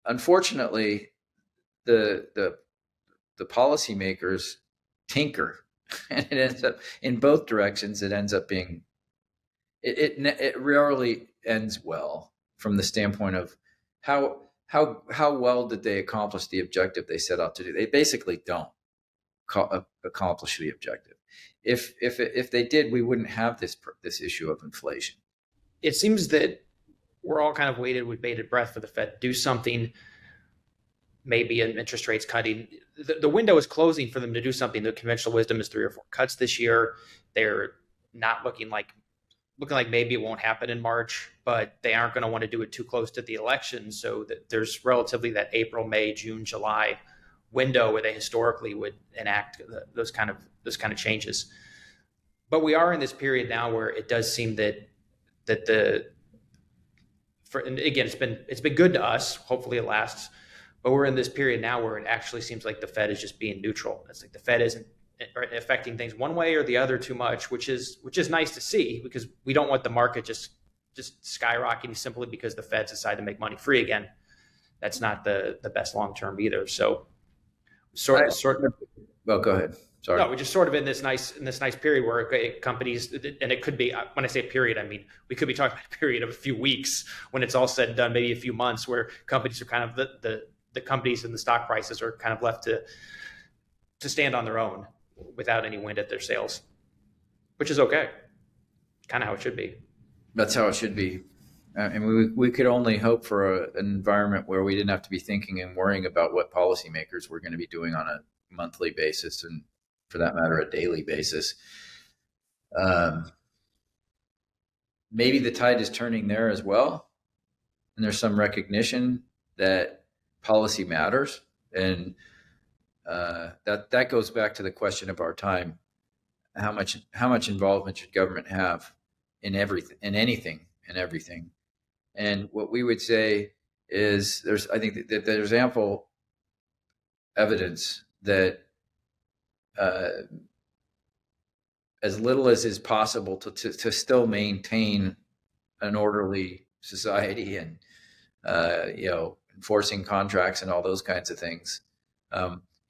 unfortunately, the policymakers tinker, and it ends up in both directions. It ends up being it rarely ends well from the standpoint of how well did they accomplish the objective they set out to do. They basically don't accomplish the objective. If they did, we wouldn't have this issue of inflation. It seems that we're all kind of waited with bated breath for the Fed to do something, maybe in interest rates cutting. The window is closing for them to do something. The conventional wisdom is 3 or 4 cuts this year. They're not looking like maybe it won't happen in March, but they aren't going to want to do it too close to the election. So that there's relatively that April, May, June, July window where they historically would enact those kind of changes. But we are in this period now where it does seem and again, it's been good to us. Hopefully it lasts. But we're in this period now where it actually seems like the Fed is just being neutral. It's like the Fed isn't affecting things one way or the other too much, which is nice to see, because we don't want the market just skyrocketing simply because the Feds decide to make money free again. That's not the best long term either. So sort of. Well, go ahead. Sorry. No, we're just sort of in this nice period where companies, and it could be, when I say period, I mean we could be talking about a period of a few weeks when it's all said and done, maybe a few months, where companies are kind of the companies and the stock prices are kind of left to stand on their own without any wind at their sails, which is okay. Kind of how it should be. That's how it should be. And we could only hope for an environment where we didn't have to be thinking and worrying about what policymakers were going to be doing on a monthly basis, and for that matter, a daily basis. Maybe the tide is turning there as well. And there's some recognition that policy matters. And that goes back to the question of our time. How much involvement should government have in anything and everything? And what we would say is I think that there's ample evidence that as little as is possible to still maintain an orderly society and enforcing contracts and all those kinds of things.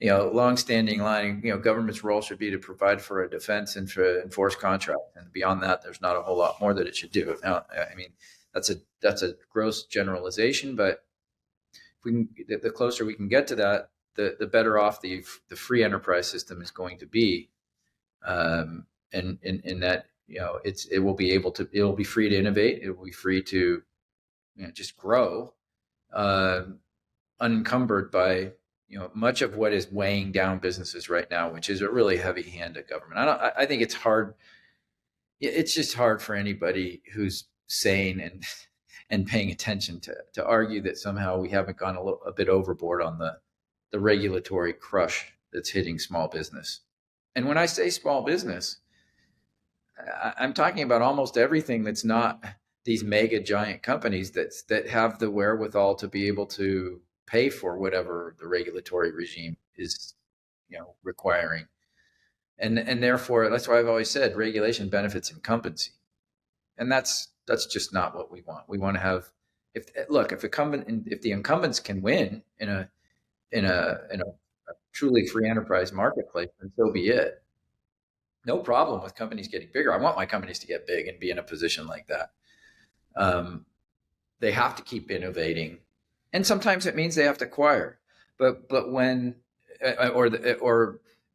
Longstanding line, government's role should be to provide for a defense and to enforce contracts. And beyond that, there's not a whole lot more that it should do. Now, I mean, that's a gross generalization, but if the closer we can get to that, the better off the free enterprise system is going to be. And in that, it will be free to innovate. It will be free to just grow, unencumbered by much of what is weighing down businesses right now, which is a really heavy hand of government. I think it's hard. It's just hard for anybody who's sane and paying attention to argue that somehow we haven't gone a bit overboard on the regulatory crush that's hitting small business. And when I say small business, I'm talking about almost everything that's not these mega giant companies that have the wherewithal to be able to pay for whatever the regulatory regime is, requiring. And therefore, that's why I've always said regulation benefits incumbency. And that's just not what we want. We want to have, if the incumbents can win in a truly free enterprise marketplace, then so be it. No problem with companies getting bigger. I want my companies to get big and be in a position like that. They have to keep innovating, and sometimes it means they have to acquire. But when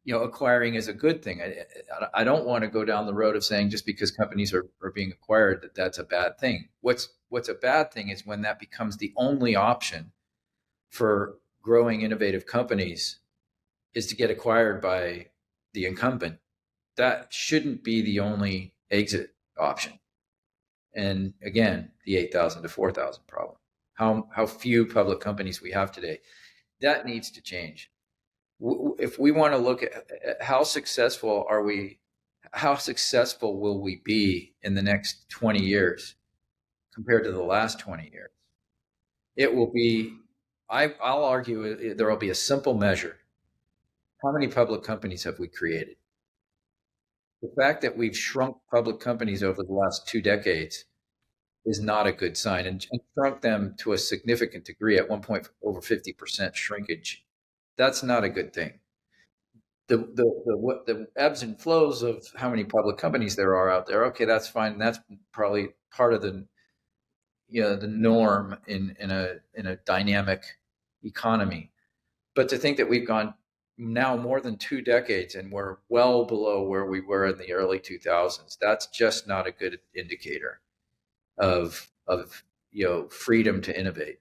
acquiring is a good thing. I don't want to go down the road of saying just because companies are being acquired that's a bad thing. What's a bad thing is when that becomes the only option for growing innovative companies is to get acquired by the incumbent. That shouldn't be the only exit option. And again, the 8,000 to 4,000 problem. How few public companies we have today. That needs to change. If we want to look at how successful will we be in the next 20 years compared to the last 20 years? It will be, I'll argue there will be a simple measure. How many public companies have we created? The fact that we've shrunk public companies over the last 2 decades is not a good sign, and shrunk them to a significant degree at one point over 50% shrinkage. That's not a good thing. The ebbs and flows of how many public companies there are out there. Okay, that's fine. That's probably part of the norm in a dynamic economy. But to think that we've gone now more than 2 decades and we're well below where we were in the early 2000s, that's just not a good indicator of freedom to innovate.